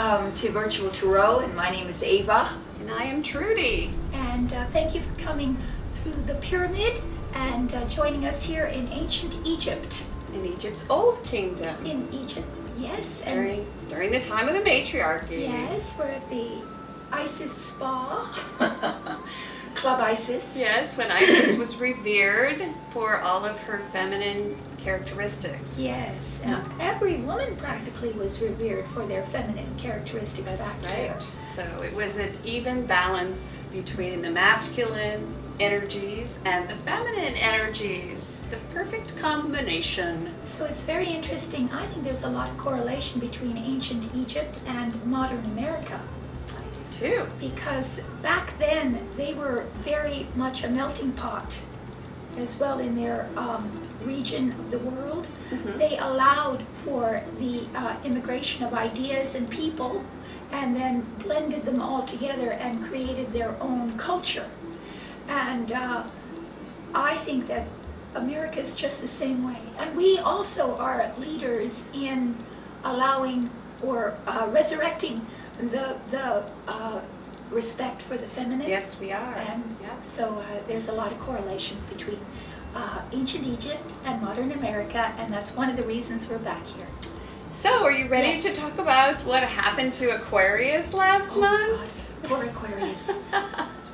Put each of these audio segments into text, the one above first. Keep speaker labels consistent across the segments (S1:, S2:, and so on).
S1: Welcome to Virtual Tarot, and my name is Ava.
S2: And I am Trudy.
S3: And thank you for coming through the pyramid and joining us here in ancient Egypt.
S2: In Egypt's Old Kingdom.
S3: In Egypt, yes.
S2: During the time of the matriarchy.
S3: Yes, we're at the Isis Spa.
S1: Club Isis.
S2: Yes, when Isis was revered for all of her feminine characteristics.
S3: Yes, and every woman practically was revered for their feminine characteristics.
S2: That's
S3: back
S2: right.
S3: here.
S2: So it was an even balance between the masculine energies and the feminine energies. The perfect combination.
S3: So it's very interesting. I think there's a lot of correlation between ancient Egypt and modern America.
S2: Too.
S3: Because back then they were very much a melting pot as well in their region of the world.
S2: Mm-hmm.
S3: They allowed for the immigration of ideas and people and then blended them all together and created their own culture. And I think that America is just the same way. And we also are leaders in allowing or resurrecting the respect for the feminine.
S2: Yes, we are.
S3: And
S2: yep.
S3: so there's a lot of correlations between ancient Egypt and modern America, and that's one of the reasons we're back here.
S2: So, are you ready
S3: Yes.
S2: to talk about what happened to Aquarius last month?
S1: God, poor Aquarius.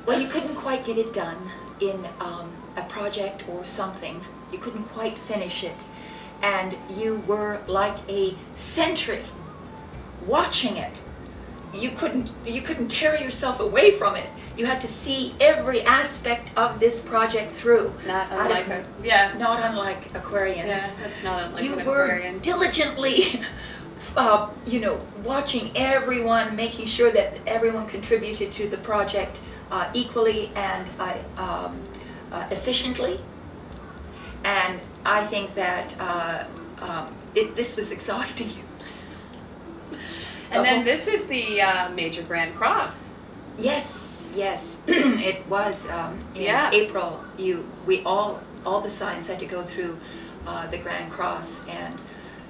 S1: Well, you couldn't quite get it done in a project or something. You couldn't quite finish it. And you were like a sentry watching it. You couldn't tear yourself away from it. You had to see every aspect of this project through.
S2: Not unlike
S1: Not unlike Aquarians.
S2: Yeah, that's not unlike
S1: You
S2: an
S1: were
S2: Aquarian.
S1: diligently, watching everyone, making sure that everyone contributed to the project equally and efficiently. And I think that this was exhausting you.
S2: And then this is the Major Grand Cross.
S1: Yes, yes, it was in April. All the signs had to go through the Grand Cross, and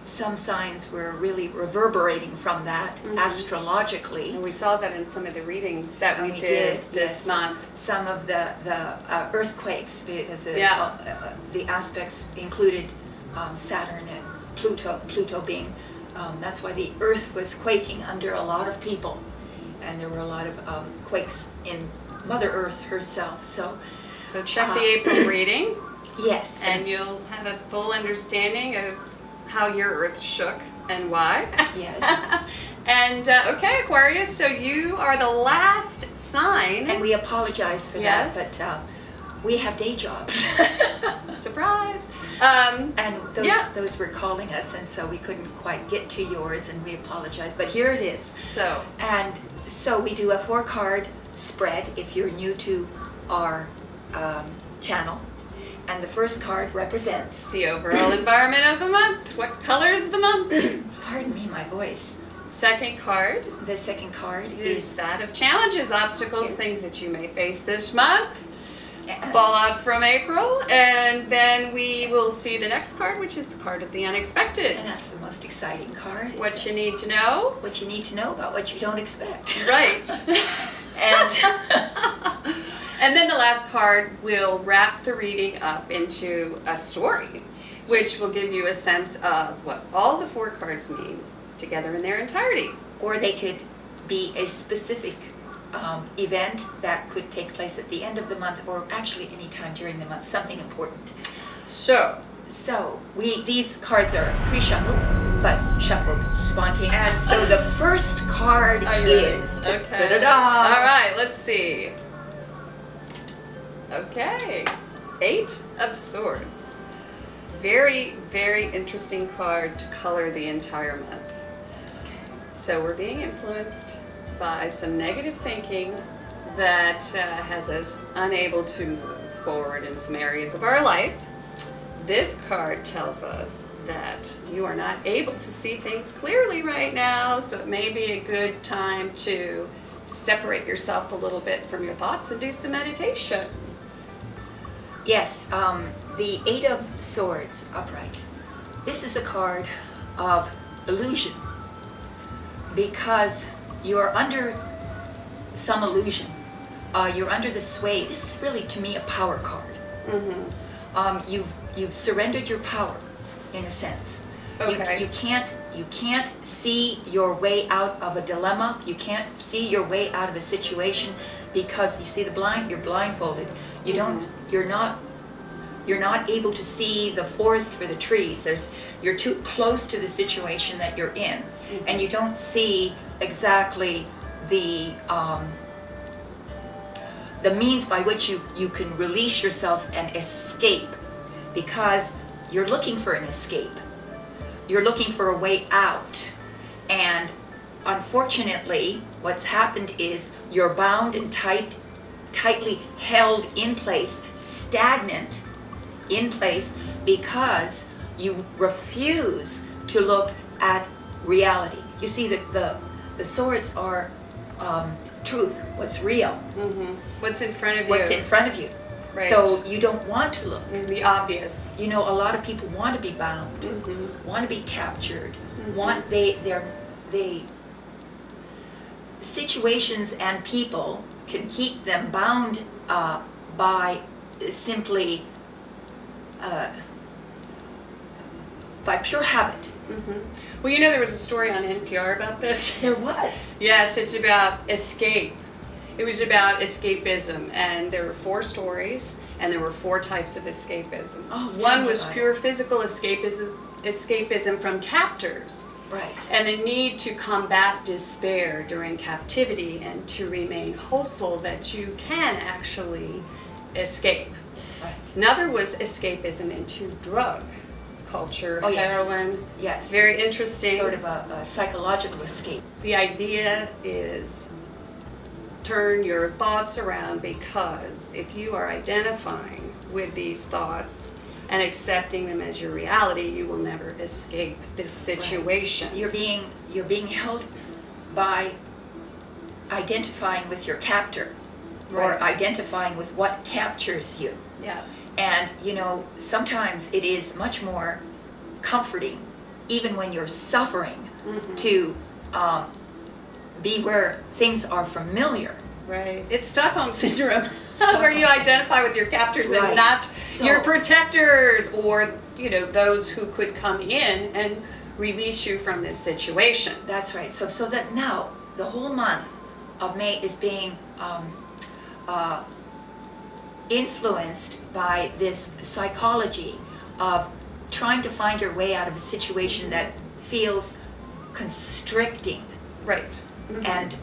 S1: some signs were really reverberating from that astrologically.
S2: And we saw that in some of the readings that we did this month.
S1: Some of the earthquakes, because the aspects included Saturn and Pluto. Pluto being that's why the Earth was quaking under a lot of people, and there were a lot of quakes in Mother Earth herself. So
S2: check the April reading.
S1: Yes,
S2: and you'll have a full understanding of how your Earth shook and why.
S1: Yes.
S2: And okay, Aquarius, so you are the last sign.
S1: And we apologize for that, but we have day jobs.
S2: Surprise.
S1: And those were calling us, and so we couldn't quite get to yours, and we apologize. But here it is. So we do a 4-card spread if you're new to our channel. And the first card represents
S2: the overall environment of the month. What color is the month?
S1: Pardon me, my voice.
S2: Second card.
S1: The second card
S2: is that of challenges, obstacles, things that you may face this month. Fallout from April, and then we will see the next card, which is the card of the unexpected.
S1: And that's the most exciting card.
S2: What you need to know.
S1: What you need to know about what you don't expect.
S2: Right. And then the last card will wrap the reading up into a story, which will give you a sense of what all the 4 cards mean together in their entirety.
S1: Or they could be a specific event that could take place at the end of the month, or actually any time during the month, something important. So these cards are pre-shuffled, but shuffled spontaneously. And so the first card is
S2: okay. All right, let's see. Okay, 8 of Swords. Very, very interesting card to color the entire month. So we're being influenced by some negative thinking that has us unable to move forward in some areas of our life. This card tells us that you are not able to see things clearly right now, so it may be a good time to separate yourself a little bit from your thoughts and do some meditation.
S1: Yes, the 8 of Swords upright. This is a card of illusion, because you're under some illusion. You're under the sway. This is really, to me, a power card. You've surrendered your power, in a sense.
S2: Okay.
S1: You can't see your way out of a dilemma. You can't see your way out of a situation because you see you're blindfolded. You're not able to see the forest for the trees. You're too close to the situation that you're in, and you don't see exactly the means by which you can release yourself and escape, because you're looking for an escape. You're looking for a way out, and unfortunately what's happened is you're bound and tightly held in place, stagnant in place, because you refuse to look at reality. You see, the swords are truth, what's real.
S2: What's in front of you.
S1: What's in front of you.
S2: Right.
S1: So you don't want to look.
S2: The obvious.
S1: You know, a lot of people want to be bound, want to be captured, situations and people can keep them bound by simply by pure habit.
S2: Well, you know, there was a story on NPR about this.
S1: There was.
S2: Yes, it's about escape. It was about escapism, and there were 4 stories, and there were 4 types of escapism. One was pure physical escapism from captors.
S1: Right.
S2: And the need to combat despair during captivity and to remain hopeful that you can actually escape.
S1: Right.
S2: Another was escapism into drug culture, heroin.
S1: Yes.
S2: Very interesting.
S1: Sort of a psychological escape.
S2: The idea is turn your thoughts around, because if you are identifying with these thoughts and accepting them as your reality, you will never escape this situation.
S1: Right. You're being held by identifying with your captor, or identifying with what captures you.
S2: Yeah.
S1: And you know, sometimes it is much more comforting, even when you're suffering, to be where things are familiar.
S2: Right. It's Stockholm Syndrome, where you identify with your captors and not your protectors, or, you know, those who could come in and release you from this situation.
S1: That's right. So that now, the whole month of May is being influenced by this psychology of trying to find your way out of a situation that feels constricting.
S2: Right.
S1: And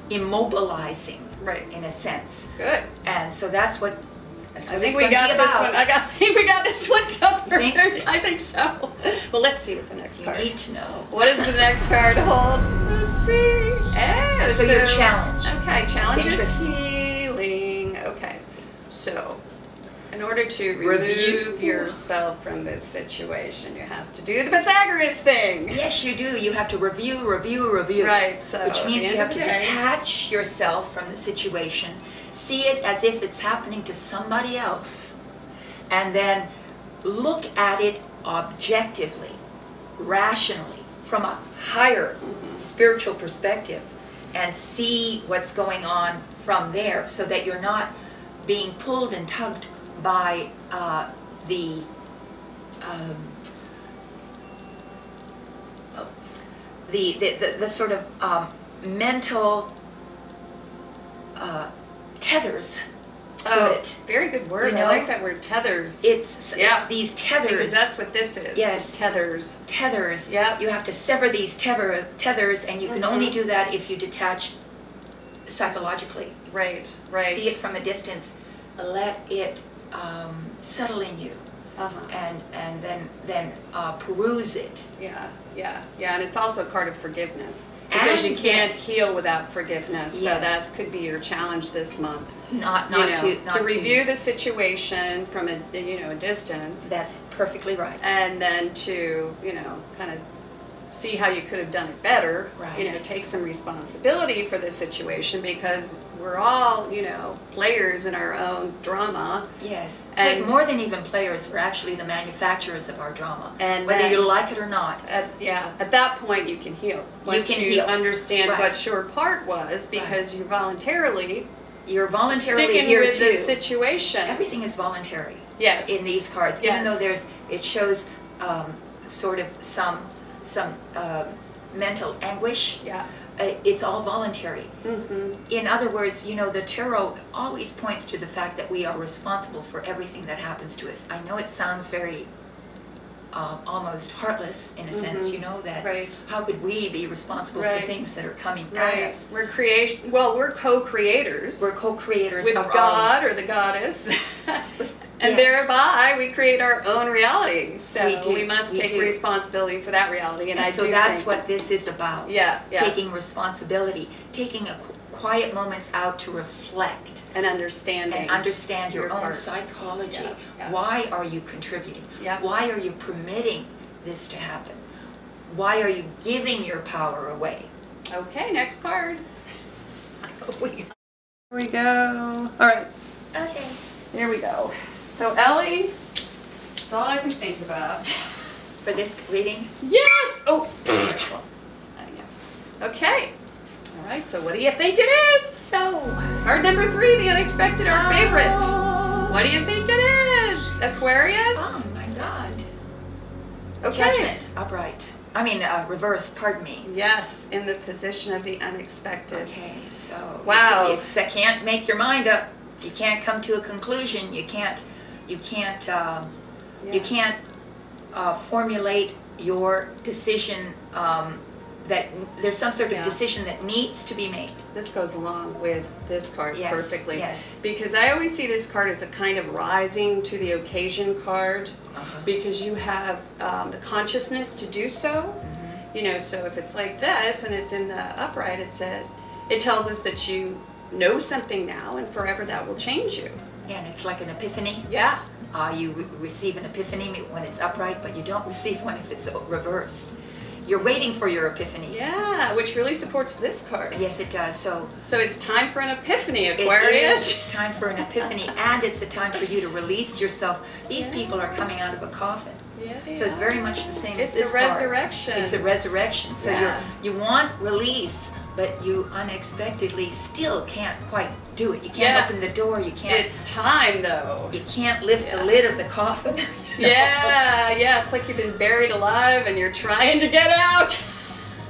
S1: immobilizing,
S2: right,
S1: in a sense.
S2: Good.
S1: And so that's what I
S2: think we got this one. I think we got this one covered. I think so. Well, let's see what the next card.
S1: You need to know.
S2: What does the next card hold? Let's see. Oh,
S1: so your challenge.
S2: Okay, challenge is healing. Okay, so in order to remove yourself from this situation, you have to do the Pythagoras thing.
S1: Yes, you do. You have to review.
S2: Right, so
S1: which means you have to detach yourself from the situation, see it as if it's happening to somebody else, and then look at it objectively, rationally, from a higher spiritual perspective, and see what's going on from there, so that you're not being pulled and tugged by the sort of mental tethers to it.
S2: Very good word.
S1: You know?
S2: I like that word, tethers.
S1: It's these tethers.
S2: Because that's what this is.
S1: Yes.
S2: Tethers.
S1: Tethers.
S2: Yeah.
S1: You have to sever these tethers, and you can only do that if you detach psychologically.
S2: Right, right.
S1: See it from a distance. Let it settle in you, and then peruse it.
S2: Yeah, and it's also a card of forgiveness, because you can't heal without forgiveness. So that could be your challenge this month. Not to review the situation from a distance.
S1: That's perfectly right.
S2: And then to kind of see how you could have done it better.
S1: Right.
S2: Take some responsibility for the situation, because we're all players in our own drama.
S1: Yes.
S2: And
S1: like more than even players, we're actually the manufacturers of our drama.
S2: And
S1: whether
S2: then,
S1: you like it or not.
S2: At that point you can heal. Once
S1: you can
S2: you
S1: heal.
S2: understand
S1: Right.
S2: what your part was, because
S1: Right.
S2: you're voluntarily
S1: sticking
S2: here
S1: with
S2: the
S1: too.
S2: situation.
S1: Everything is voluntary.
S2: Yes.
S1: In these cards,
S2: Yes.
S1: even though it shows sort of some mental anguish.
S2: Yeah.
S1: It's all voluntary.
S2: Mm-hmm.
S1: In other words, you know, the tarot always points to the fact that we are responsible for everything that happens to us. I know it sounds very almost heartless in a sense, you know, that
S2: Right.
S1: how could we be responsible
S2: Right.
S1: for things that are coming
S2: Right.
S1: at us?
S2: We're co-creators.
S1: We're co-creators
S2: with
S1: of
S2: God or the goddess. And
S1: yes.
S2: thereby we create our own reality. So
S1: We do.
S2: must
S1: We
S2: take
S1: do.
S2: responsibility for that reality. And I
S1: so
S2: do
S1: that's
S2: think,
S1: what this is about.
S2: Yeah, yeah.
S1: Taking responsibility, taking quiet moments out to reflect.
S2: and understanding.
S1: And understand your own
S2: part.
S1: psychology.
S2: Yeah, yeah.
S1: Why are you contributing?
S2: Yeah.
S1: Why are you permitting this to happen? Why are you giving your power away?
S2: Okay, next card. Here we go. All right,
S3: Okay.
S2: here we go. So Ellie, that's all I can think about.
S1: For this reading?
S2: Yes! Oh! Okay. All right, so what do you think it is?
S3: So,
S2: Card number 3, the unexpected, our favorite.
S3: oh,
S2: What do you think it is? Aquarius?
S1: Oh my God.
S2: Okay.
S1: Judgment, upright. I mean, reversed, pardon me.
S2: Yes, in the position of the unexpected.
S1: Okay, so
S2: Wow.
S1: you can't make your mind up. You can't come to a conclusion. You can't formulate your decision. That there's some sort of decision that needs to be made.
S2: This goes along with this card
S1: Yes,
S2: perfectly.
S1: yes.
S2: Because I always see this card as a kind of rising to the occasion card, because you have the consciousness to do so. You know, so if it's like this and it's in the upright, it tells us that you know something now and forever that will change you.
S1: And it's like an epiphany.
S2: Yeah.
S1: You receive an epiphany when it's upright, but you don't receive one if it's reversed. You're waiting for your epiphany.
S2: Yeah, which really supports this card.
S1: Yes, it does. So
S2: it's time for an epiphany,
S1: it
S2: Aquarius.
S1: is. It's time for an epiphany, and it's a time for you to release yourself. These people are coming out of a coffin.
S2: Yeah,
S1: So it's very much the same as
S2: It's
S1: this
S2: a
S1: card.
S2: resurrection.
S1: It's a resurrection. So
S2: Yeah.
S1: you want release, but you unexpectedly still can't quite do it. You can't
S2: Yeah.
S1: open the door. You can't.
S2: It's time, though.
S1: You can't lift the lid of the coffin. you know?
S2: Yeah, it's like you've been buried alive and you're trying to get out.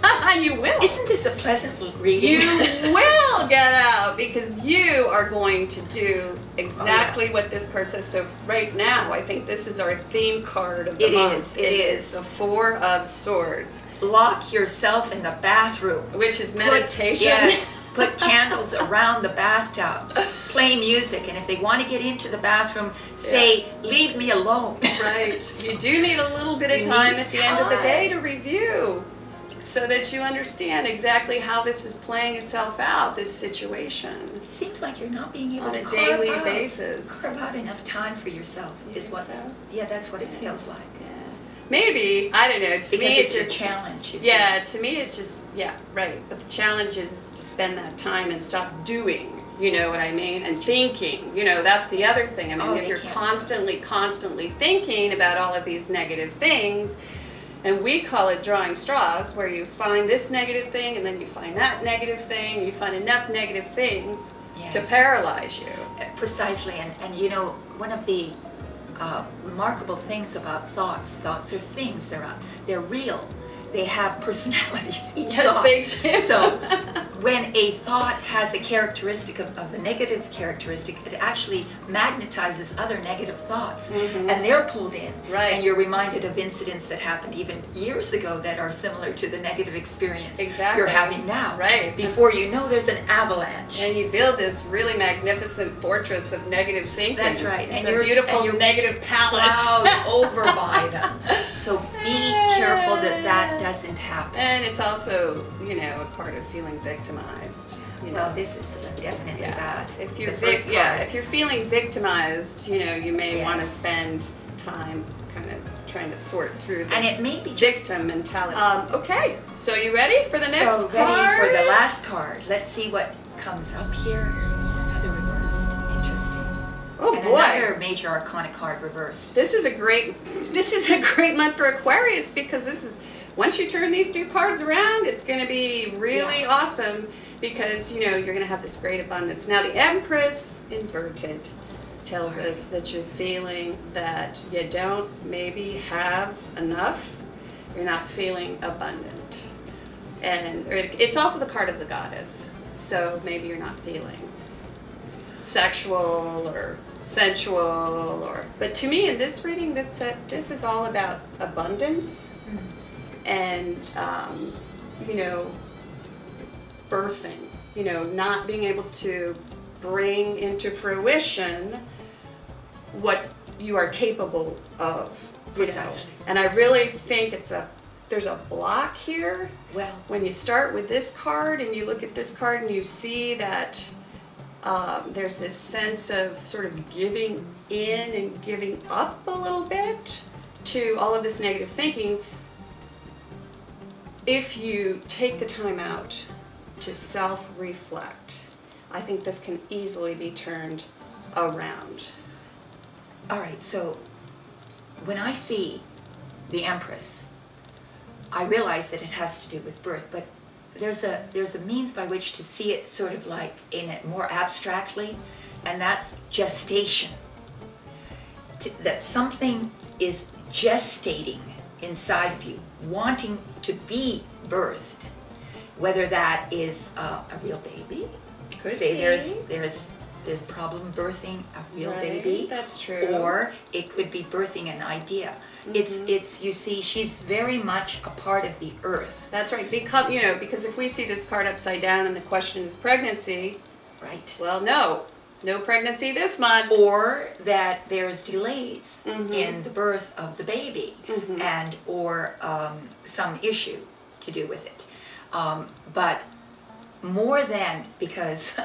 S2: And you will.
S1: Isn't this a pleasant reading?
S2: You will get out, because you are going to do exactly what this card says. So right now, I think this is our theme card of the month.
S1: It is.
S2: The 4 of Swords.
S1: Lock yourself in the bathroom.
S2: Which is meditation.
S1: Yes, put candles around the bathtub. Play music, and if they want to get into the bathroom, say, "Leave me alone."
S2: Right. You do need a little bit of
S1: You
S2: time
S1: need
S2: at the end of the
S1: time.
S2: day to review, so that you understand exactly how this is playing itself out, this situation,
S1: It seems like you're not being able
S2: on
S1: to
S2: a
S1: carve
S2: daily
S1: out-
S2: basis.
S1: Carve out enough time for yourself.
S2: You
S1: Is
S2: think
S1: what's
S2: so?
S1: yeah, that's what it feels like.
S2: Yeah. Maybe, I don't know, to
S1: Because
S2: me it
S1: it's
S2: just,
S1: a challenge. You see.
S2: yeah, to me it just, yeah, right. But the challenge is to spend that time and stop doing, you know what I mean? And thinking, you know, that's the other thing. I mean,
S1: Oh,
S2: if
S1: they
S2: you're
S1: can't
S2: constantly thinking about all of these negative things, and we call it drawing straws, where you find this negative thing and then you find that negative thing, you find enough negative things to
S1: Yes.
S2: paralyze you.
S1: Precisely, and you know, one of the remarkable things about thoughts are things. They're real. They have personalities. Each
S2: Yes,
S1: thought.
S2: they do.
S1: So when a thought has a characteristic of a negative characteristic, it actually magnetizes other negative thoughts, and they're pulled in.
S2: Right.
S1: And you're reminded of incidents that happened even years ago that are similar to the negative experience
S2: Exactly.
S1: you're having now.
S2: Right.
S1: Before you know, there's an avalanche.
S2: And you build this really magnificent fortress of negative thinking.
S1: That's right.
S2: It's
S1: And
S2: a
S1: you're-
S2: beautiful
S1: and you're
S2: negative palace.
S1: Plowed over by them. So be careful that doesn't happen.
S2: And it's also, you know, a part of feeling victimized. You know?
S1: Well, this is definitely that.
S2: If you're
S1: The first card.
S2: if you're feeling victimized, you know, you may
S1: Yes.
S2: want to spend time kind of trying to sort through the
S1: And it may be just
S2: victim mentality. Okay, so you ready for the next
S1: so
S2: card?
S1: ready for the last card. Let's see what comes up here. Another reversed. Interesting.
S2: Oh
S1: and
S2: boy.
S1: another major arcana card reversed.
S2: This is a great month for Aquarius, because this is, once you turn these 2 cards around, it's going to be really awesome, because you know you're going to have this great abundance. Now the Empress inverted tells us that you're feeling that you don't maybe have enough. You're not feeling abundant, and it's also the card of the Goddess. So maybe you're not feeling sexual or sensual, but to me in this reading, this is all about abundance and you know, birthing, you know, not being able to bring into fruition what you are capable of, you know. And I really think there's a block here.
S1: Well,
S2: when you start with this card and you look at this card and you see that there's this sense of sort of giving in and giving up a little bit to all of this negative thinking, if you take the time out to self-reflect, I think this can easily be turned around.
S1: all right, so when I see the Empress, I realize that it has to do with birth, but there's a means by which to see it sort of like in it more abstractly, and that's gestation. That something is gestating inside of you, wanting to be birthed, whether that is a real baby.
S2: Could
S1: say
S2: be.
S1: there's problem birthing a real
S2: Right,
S1: baby.
S2: that's true.
S1: Or it could be birthing an idea. It's you see, she's very much a part of the earth.
S2: That's right. Because, you know, because if we see this card upside down and the question is pregnancy,
S1: Right.
S2: well, no pregnancy this month.
S1: Or that there's delays in the birth of the baby, and or some issue to do with it. But more than, because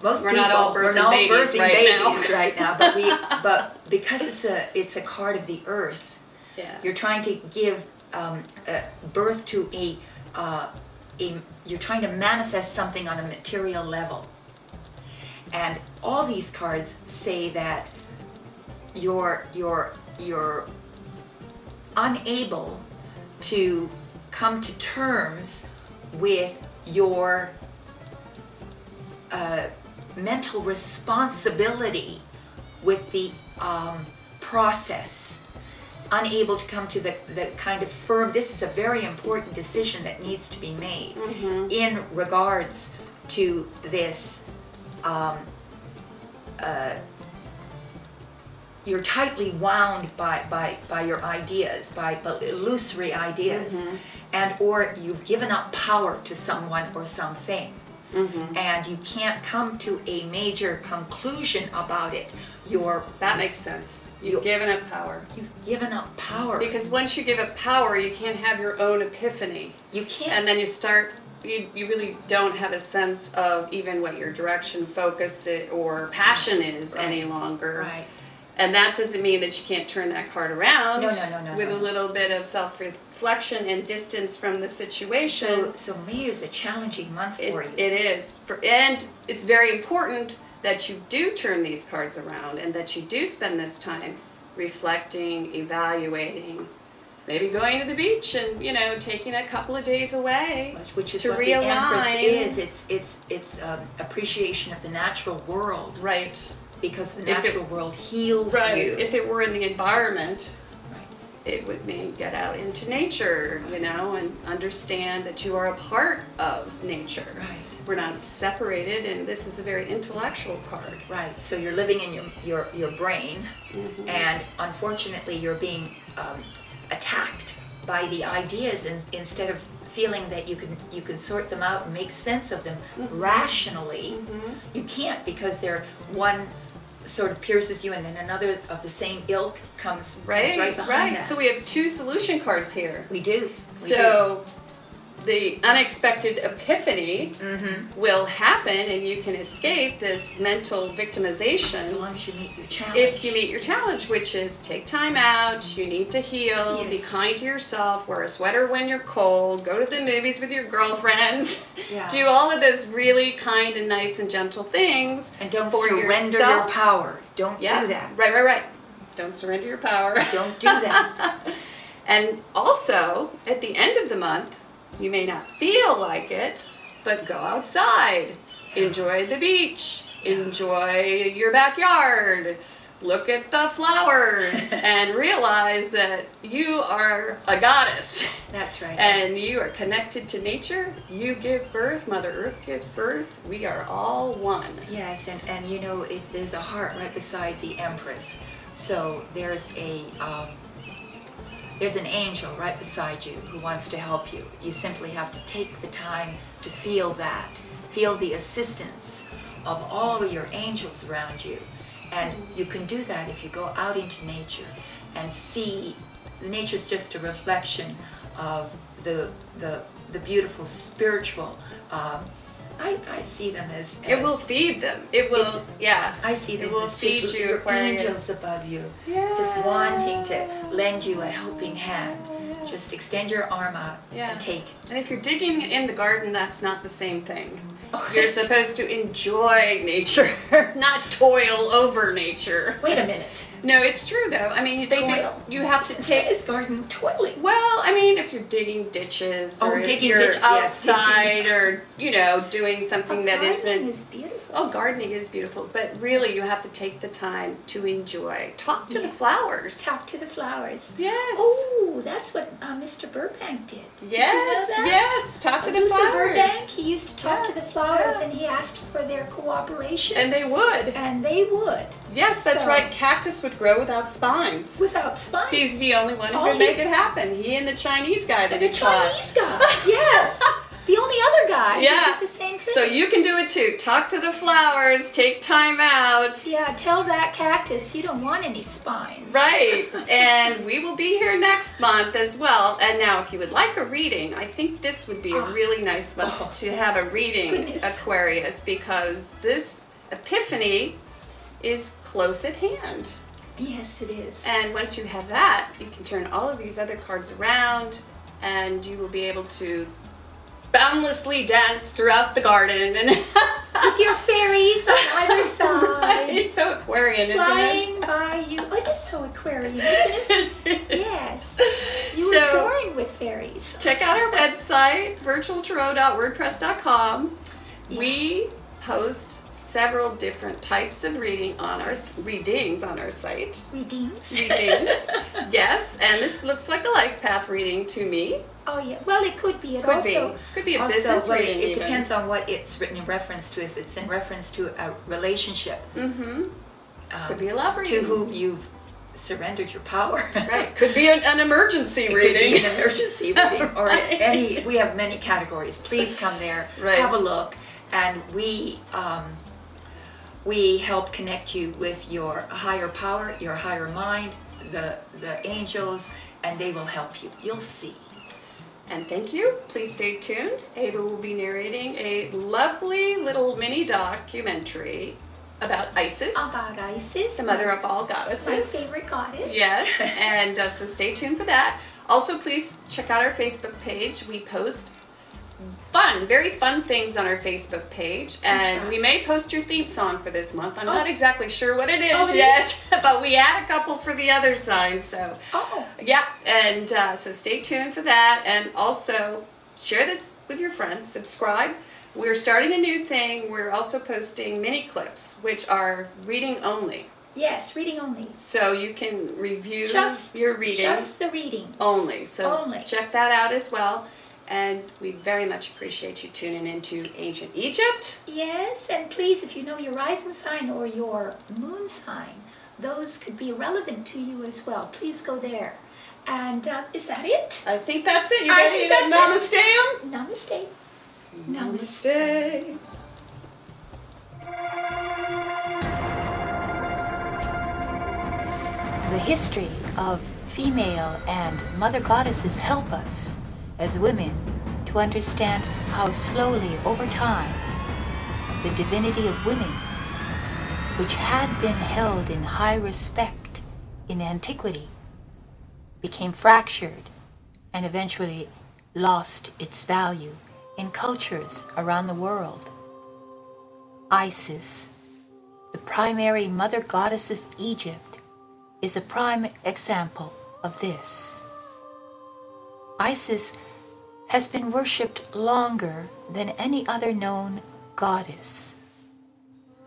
S1: most
S2: We're
S1: people
S2: not all
S1: we're
S2: birthing
S1: not
S2: babies
S1: birthing
S2: right
S1: babies
S2: now.
S1: right now, but because it's a card of the earth,
S2: Yeah.
S1: you're trying to give birth to you're trying to manifest something on a material level. And all these cards say that you're unable to come to terms with your mental responsibility with the process, unable to come to the kind of firm, this is a very important decision that needs to be made in regards to this. You're tightly wound by your ideas, by illusory ideas, and or you've given up power to someone or something, and you can't come to a major conclusion about it.
S2: That makes sense. You've given up power.
S1: You've given up power.
S2: Because once you give up power, you can't have your own epiphany.
S1: You can't.
S2: And then you really don't have a sense of even what your direction, focus, or passion is any longer.
S1: Right.
S2: And that doesn't mean that you can't turn that card around with a little bit of self-reflection and distance from the situation.
S1: So May is a challenging month for you.
S2: It is. And it's very important that you do turn these cards around and that you do spend this time reflecting, evaluating, maybe going to the beach and, you know, taking a couple of days away,
S1: which is
S2: to
S1: what
S2: realign.
S1: the Empress is. It's appreciation of the natural world.
S2: Right.
S1: Because the natural world heals
S2: right.
S1: you.
S2: If it were in the environment, it would mean get out into nature, you know, and understand that you are a part of nature.
S1: Right.
S2: We're not separated, and this is a very intellectual card.
S1: Right. So you're living in your brain, and unfortunately you're being attacked by the ideas, and instead of feeling that you can sort them out and make sense of them rationally, you can't, because they're one sort of pierces you and then another of the same ilk comes right behind that.
S2: So we have 2 solution cards here.
S1: We do.
S2: The unexpected epiphany will happen, and you can escape this mental victimization.
S1: As long as you meet your challenge.
S2: If you meet your challenge, which is take time out, you need to heal, be kind to yourself, wear a sweater when you're cold, go to the movies with your girlfriends,
S1: Yeah.
S2: Do all of those really kind and nice and gentle things.
S1: And don't
S2: for
S1: surrender
S2: yourself.
S1: your power. Don't do that.
S2: Right. Don't surrender your power.
S1: Don't do that.
S2: And also, at the end of the month, you may not feel like it, but go outside. Enjoy the beach. Enjoy your backyard. Look at the flowers and realize that you are a goddess.
S1: That's right.
S2: And you are connected to nature. You give birth. Mother Earth gives birth. We are all one.
S1: Yes, and you know, there's a heart right beside the Empress. So there's an angel right beside you who wants to help you. You simply have to take the time to feel that. Feel the assistance of all your angels around you. And you can do that if you go out into nature and see. Nature's just a reflection of the beautiful spiritual. I see them as
S2: it will feed them. It will,
S1: I see them
S2: it will
S1: as
S2: feed
S1: just
S2: you,
S1: your
S2: Aquarius.
S1: angels above you, just wanting to lend you a helping hand. Just extend your arm out and take it.
S2: And if you're digging in the garden, that's not the same thing. You're supposed to enjoy nature, not toil over nature.
S1: Wait a minute.
S2: No, it's true though. I mean, you have to take.
S1: Is garden toiling?
S2: Well, I mean, if you're digging ditches or if
S1: digging
S2: you're
S1: ditches,
S2: outside or doing something that
S3: Gardening
S2: isn't.
S3: is beautiful.
S2: Oh, gardening is beautiful, but really you have to take the time to enjoy. Talk to the flowers.
S3: Talk to the flowers.
S2: Yes.
S3: Oh, that's what Mr. Burbank did.
S2: Yes,
S3: Did you know that?
S2: yes. Talk to the
S3: Mr.
S2: flowers.
S3: Burbank, he used to talk to the flowers,
S2: yeah.
S3: and he asked for their cooperation.
S2: And they would.
S3: And they would.
S2: Yes, that's
S3: So-
S2: right. Cactus would grow without spines.
S3: Without spines.
S2: He's the only one who
S3: Oh,
S2: could
S3: he-
S2: make it happen. He and the Chinese guy that
S3: And
S2: he
S3: the
S2: taught.
S3: Chinese guy. Yes. The only other guy
S2: Yeah.
S3: who did the same thing.
S2: So you can do it too. Talk to the flowers. Take time out.
S3: Yeah, tell that cactus you don't want any spines.
S2: Right. And we will be here next month as well. And now if you would like a reading, I think this would be a really nice month to have a reading,
S3: Goodness.
S2: Aquarius, because this epiphany is close at hand.
S3: Yes, it is.
S2: And once you have that, you can turn all of these other cards around and you will be able to boundlessly dance throughout the garden and
S3: With your fairies on either side.
S2: it's so Aquarian,
S3: Flying
S2: isn't
S3: by you. Oh, it is so Aquarian, isn't it?
S2: it?
S3: Yes. You
S2: So-
S3: were born with fairies.
S2: Check out our website, virtualtarot.wordpress.com. We post several different types of readings on our site.
S3: Redeems.
S2: Readings, yes, and this looks like a life path reading to me.
S3: Oh, yeah. Well, it could be. It
S2: Could
S3: also.
S2: be. Could be a
S1: Also,
S2: business
S1: well,
S2: reading
S1: it
S2: even.
S1: depends on what it's written in reference to. If it's in reference to a relationship,
S2: Could be a love reading.
S1: to whom you've surrendered your power.
S2: Right. Could be an emergency
S1: It
S2: reading.
S1: could be an emergency reading, or
S2: Right.
S1: any. We have many categories. Please come there,
S2: Right.
S1: have a look, and we help connect you with your higher power, your higher mind, the angels, and they will help you. You'll see.
S2: And thank you. Please stay tuned. Ava will be narrating a lovely little mini documentary about Isis,
S3: About Isis.
S2: the mother of all
S3: My
S2: goddesses.
S3: favorite goddess.
S2: Yes, and so stay tuned for that. Also, please check out our Facebook page. We post very fun things on our Facebook page, and
S3: Okay.
S2: we may post your theme song for this month. I'm
S3: Oh.
S2: not exactly sure what it is
S3: Oh, it
S2: yet, but we add a couple for the other side, so
S3: Oh.
S2: yeah, and so stay tuned for that, and also share this with your friends, subscribe. We're starting a new thing. We're also posting mini clips, which are reading only.
S3: Yes, reading only.
S2: So you can review
S3: Just
S2: your reading
S3: Just the reading.
S2: only. So
S3: Only.
S2: check that out as well. And we very much appreciate you tuning into Ancient Egypt.
S3: Yes, and please, if you know your rising sign or your moon sign, those could be relevant to you as well. Please go there. And is that it?
S2: I think that's it. You
S3: I
S2: ready
S3: think
S2: to
S3: that's
S2: namaste 'em?
S3: Namaste. Namaste.
S2: Namaste.
S4: The history of female and mother goddesses help us as women to understand how slowly over time the divinity of women, which had been held in high respect in antiquity, became fractured and eventually lost its value in cultures around the world. Isis, the primary mother goddess of Egypt, is a prime example of this. Isis has been worshipped longer than any other known goddess.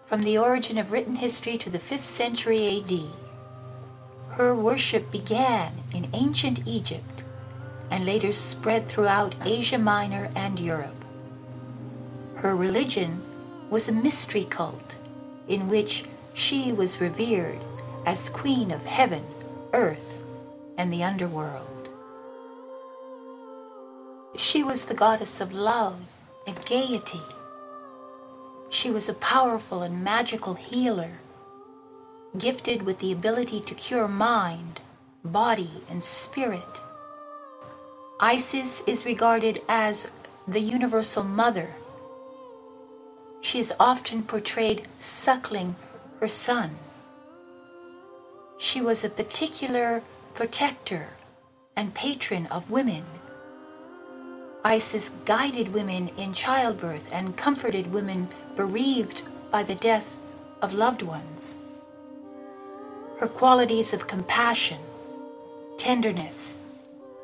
S4: From the origin of written history to the 5th century AD, her worship began in ancient Egypt and later spread throughout Asia Minor and Europe. Her religion was a mystery cult in which she was revered as queen of heaven, earth, and the underworld. She was the goddess of love and gaiety. She was a powerful and magical healer, gifted with the ability to cure mind, body, and spirit. Isis is regarded as the universal mother. She is often portrayed suckling her son. She was a particular protector and patron of women. Isis guided women in childbirth and comforted women bereaved by the death of loved ones. Her qualities of compassion, tenderness,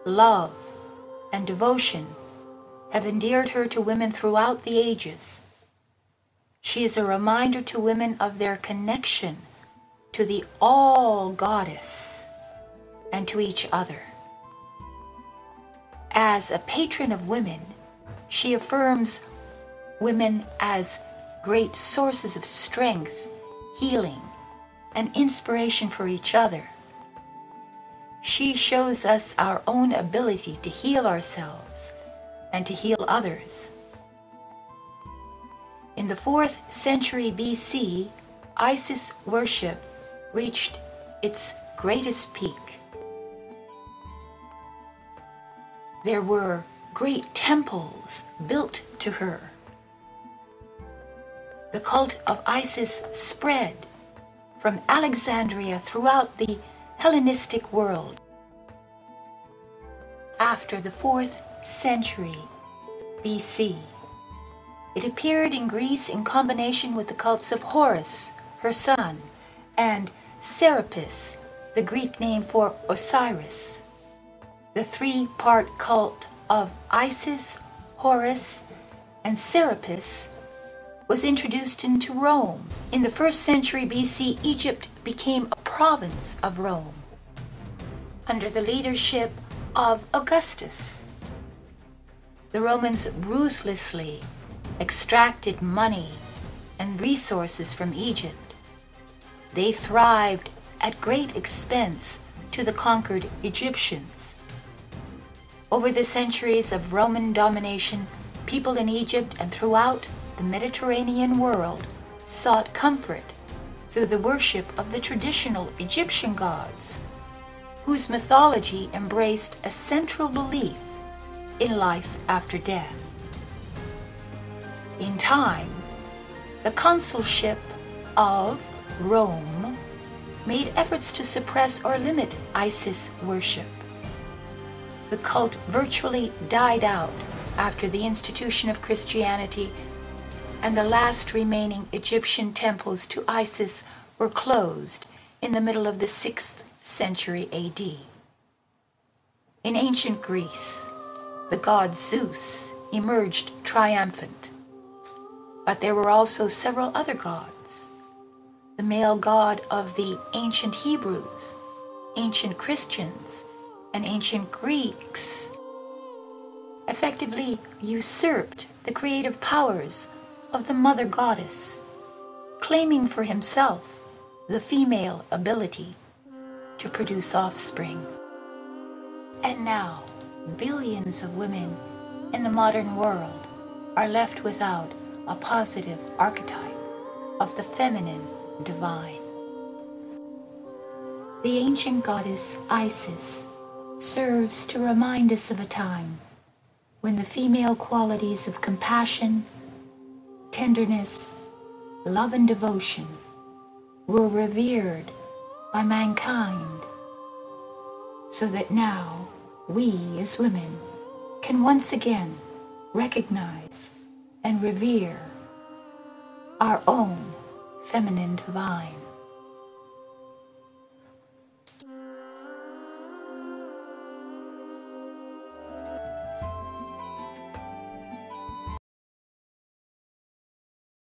S4: love, and devotion have endeared her to women throughout the ages. She is a reminder to women of their connection to the All-Goddess and to each other. As a patron of women, she affirms women as great sources of strength, healing, and inspiration for each other. She shows us our own ability to heal ourselves and to heal others. In the 4th century BC, Isis worship reached its greatest peak. There were great temples built to her. The cult of Isis spread from Alexandria throughout the Hellenistic world. After the 4th century BC, it appeared in Greece in combination with the cults of Horus, her son, and Serapis, the Greek name for Osiris. The three-part cult of Isis, Horus, and Serapis was introduced into Rome. In the 1st century BC, Egypt became a province of Rome under the leadership of Augustus. The Romans ruthlessly extracted money and resources from Egypt. They thrived at great expense to the conquered Egyptians. Over the centuries of Roman domination, people in Egypt and throughout the Mediterranean world sought comfort through the worship of the traditional Egyptian gods, whose mythology embraced a central belief in life after death. In time, the consulship of Rome made efforts to suppress or limit Isis worship. The cult virtually died out after the institution of Christianity, and the last remaining Egyptian temples to Isis were closed in the middle of the 6th century AD. In ancient Greece, the god Zeus emerged triumphant, but there were also several other gods. The male god of the ancient Hebrews, ancient Christians, and ancient Greeks effectively usurped the creative powers of the mother goddess, claiming for himself the female ability to produce offspring. And now, billions of women in the modern world are left without a positive archetype of the feminine divine. The ancient goddess Isis serves to remind us of a time when the female qualities of compassion, tenderness, love, and devotion were revered by mankind, so that now we as women can once again recognize and revere our own feminine divine.